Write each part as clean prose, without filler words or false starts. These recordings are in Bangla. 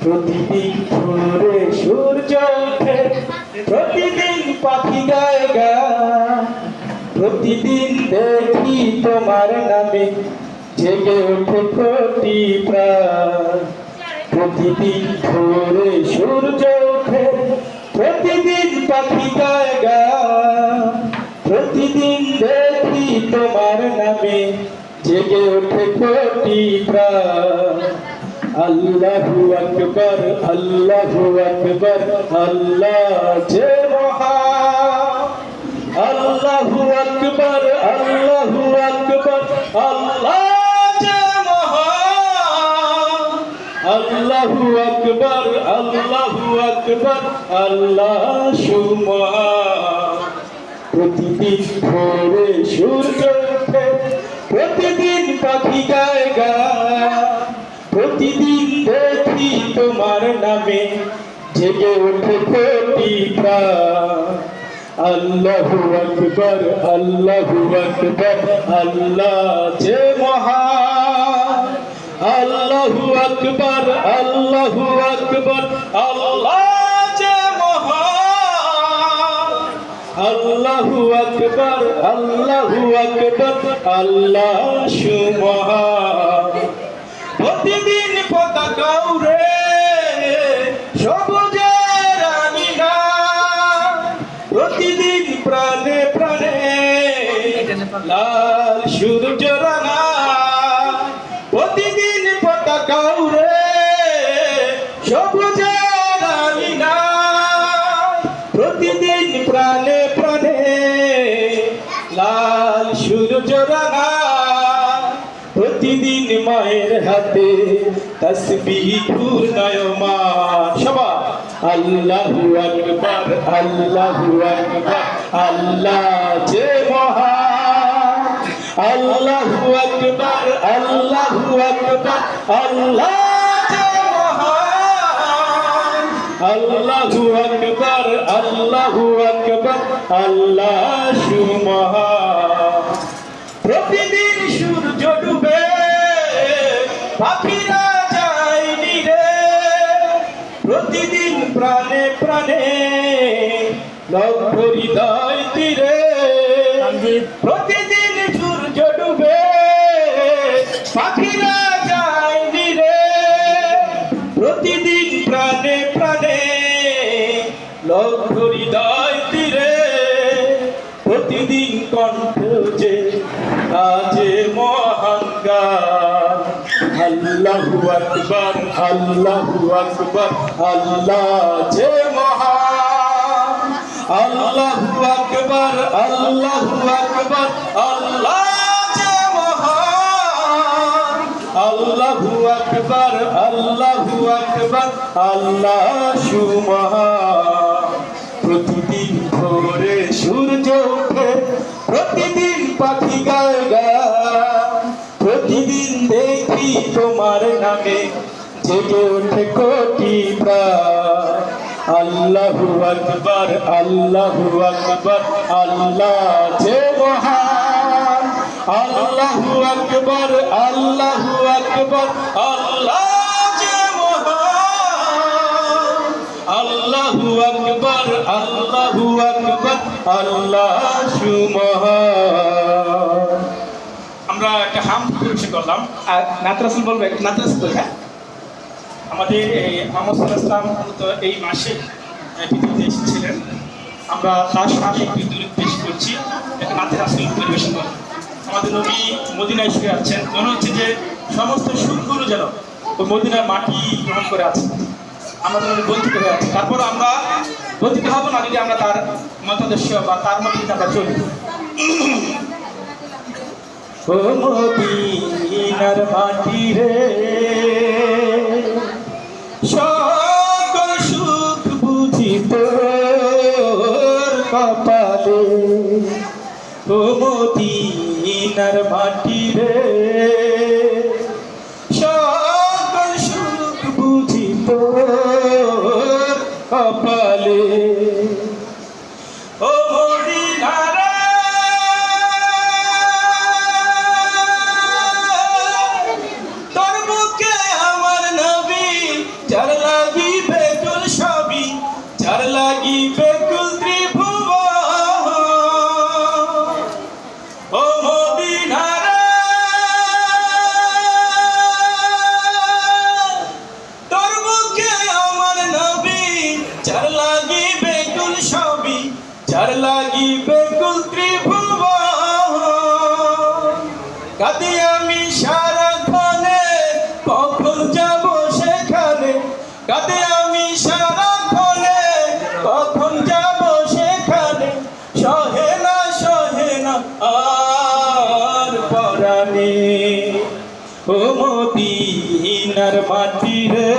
প্রতিদিন ভোরে সূর্য ওঠে, প্রতিদিন পাখি গায় গান, প্রতিদিন দেখি তোমার নামে জেগে ওঠে কোটি প্রাণ। প্রতিদিন ভোরে সূর্য ওঠে, প্রতিদিন পাখি গায় গান, প্রতিদিন দেখি তোমার নামে জেগে ওঠে কোটি প্রাণ। আল্লাহু আকবার, আল্লাহু আকবার, আল্লাহ যে মহান। আল্লাহু আকবার, আল্লাহু আকবার, আল্লাহ যে মহান। আল্লাহু আকবার, আল্লাহু আকবার, আল্লাহ সুমহান। প্রতিদিন ভোরে সূর্য ওঠে, প্রতিদিন পাখি গায় গান, প্রতিদিন দেখি তোমার নামে জেগে ওঠে কোটি প্রাণ। আল্লাহু আকবার, আল্লাহু আকবার, আল্লাহ যে মহান। আল্লাহু আকবার, আল্লাহু আকবার, আল্লাহ যে মহান। আল্লাহু আকবার, আল্লাহু আকবার, আল্লাহ সুমহান। প্রতিদিন পতাকা উড়ে সবুজের আঙিনা, প্রতিদিন প্রাণে প্রাণে লাল সূর্য রাঙা। প্রতিদিন পতাকা উড়ে সবুজের আঙিনা, প্রতিদিন প্রাণে প্রাণে লাল সূর্য রাঙা। প্রতিদিন মায়ের হাতে তাসবিহ ঘূর্ণায়মান। সবাই আল্লাহু আকবার, আল্লাহু আকবার, আল্লাহ যে মহান। আল্লাহু আকবার, আল্লাহু আকবার, আল্লাহ যে মহান। আল্লাহু আকবার, আল্লাহু আকবার, আল্লাহ সুমহান। প্রতিদিন সূর্য ডুবে পাখিরা যায় নীরে, প্রতিদিন প্রাণে প্রাণে লক্ষ হৃদয় তীরে। প্রতিদিন সূর্য ডুবে পাখিরা যায় নীরে, প্রতিদিন প্রাণে প্রাণে লক্ষ হৃদয় তীরে। প্রতিদিন কণ্ঠ যে কাজে মহান গান। আল্লাহু আকবার, আল্লাহু আকবার, আল্লাহ যে মহান। আল্লাহু আকবার, আল্লাহু আকবার, আল্লাহ যে মহান। আল্লাহু আকবার, আল্লাহু আকবার, আল্লাহ সুমহান। প্রতিদিন ভোরে সূর্য ওঠে, প্রতিদিন পাখি গায় গান, প্রতিদিন দেখি তোমার নামে জেগে ওঠে কোটি প্রাণ। আল্লাহু আকবার, আল্লাহু আকবার, আল্লাহ যে মহান। আল্লাহু আকবার, আল্লাহু আকবার, আল্লাহ যে মহান। আল্লাহু আকবার, আল্লাহু আকবার, আল্লাহ সুমহান। আমরা একটা হাম পরিবেশন করলাম, আর নাত রাসূল বলবে, নাত রাসূল বলবে। হ্যাঁ, আমাদের এই মুহাম্মদ সাল্লাল্লাহু আলাইহি ওয়াসাল্লাম এই মাসে পৃথিবীতে এসেছিলেন। আমরা তার সাথে একটু দূরত্ব পেশ করছি, একটা নাত রাসূল পরিবেশন করব। আমাদের নবী মদিনায় শুয়ে আছেন, মনে হচ্ছে যে সমস্ত সুখগুলো যেন ওই মদিনার মাটি গ্রহণ করে আছে। আমাদের বঞ্চিত হয়ে আছে। তারপর আমরা বঞ্চিত হব না যদি আমরা তার মতাদর্শ বা তার মতে আমরা চলি। ও মদিনার মাটি রে, সকল সুখ বুঝি তোর কপালে। ও মদিনার মাটি রে, সকল সুখ বুঝি তোর কপালে। ও মদিনার তোর বুকে আমার নবী চার কাঁদে আমি সারাক্ষণে, কখন যাব সেখানে, সহে না আর পরাণে। ও মদিনার মাটি রে,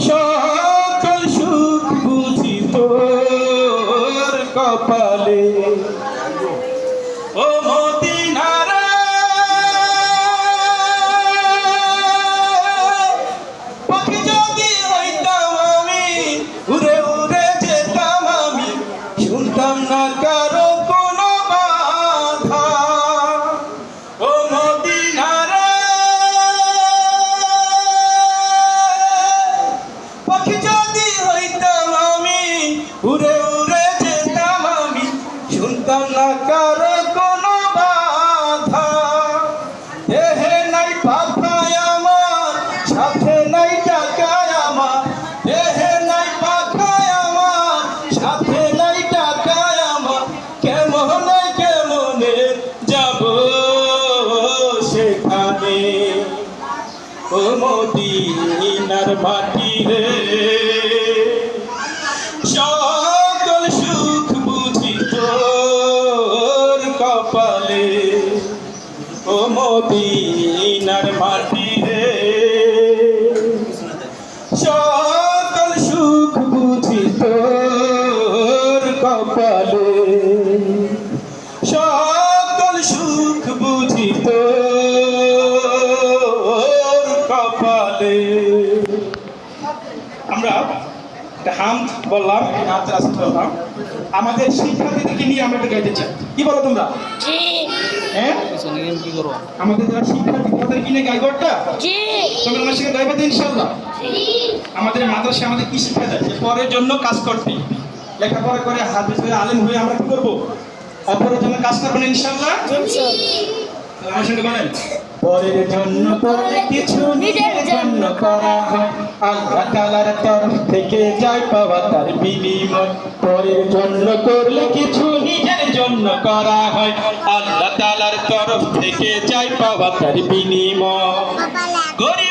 সকল সুখ বুঝি তোর কপালে। ও মদিনার পাখি যদি হইতাম আমি, উড়ে উড়ে যেতাম আমি, শুনতাম না কারো কোনো বাধা। ও মদিনার পাখি যদি হইতাম আমি, উড়ে উড়ে যেতাম আমি, শুনতাম না কারো কোনো বাধা। দেহে নাই পাখায় আমার, সাথে নাই টাকায় আমার, দেহে নাই পাখায় আমার, সাথে নাই টাকায় আমার, কেমনে যাব সেখানে। ও মদিনার মাটি রে, সকল সুখ বুঝি তোর কপালে। ও মদিনার মাটি রে, সকল সুখ বুঝি তোর কপালে, সকল সুখ বুঝি তোর কপালে। আমরা একটা হামদ বললাম, নাচ রাসূল বললাম, আমাদের শিক্ষার্থীদেরকে নিয়ে আমরা একটা গাইতে চাই। কি বলো তোমরা? হ্যাঁ, আমাদের যারা শিক্ষার্থী তাদের কিনে গাইবো একটা। তোমরা আমার সঙ্গে গাইবে তো ইনশাআল্লাহ। আমাদের মাদ্রাসায় আমাদের কি শিক্ষা যায়? পরের জন্য কাজ করতে, লেখাপড়া করে হাদিস হয়ে আলেম হয়ে আমরা কি করবো? অপরের জন্য কাজ করবো না ইনশাআল্লাহ। আমার সঙ্গে বলেন, পরের জন্য করলে কিছু নিজের জন্য করা হয়, আল্লাহ তাআলার তরফ থেকে যায় পাওয়া তার বিনিময়। পরের জন্য করলে কিছু নিজের জন্য করা হয়, আল্লাহ তাআলার তরফ থেকে যায় পাওয়া তার বিনিময়। গরিব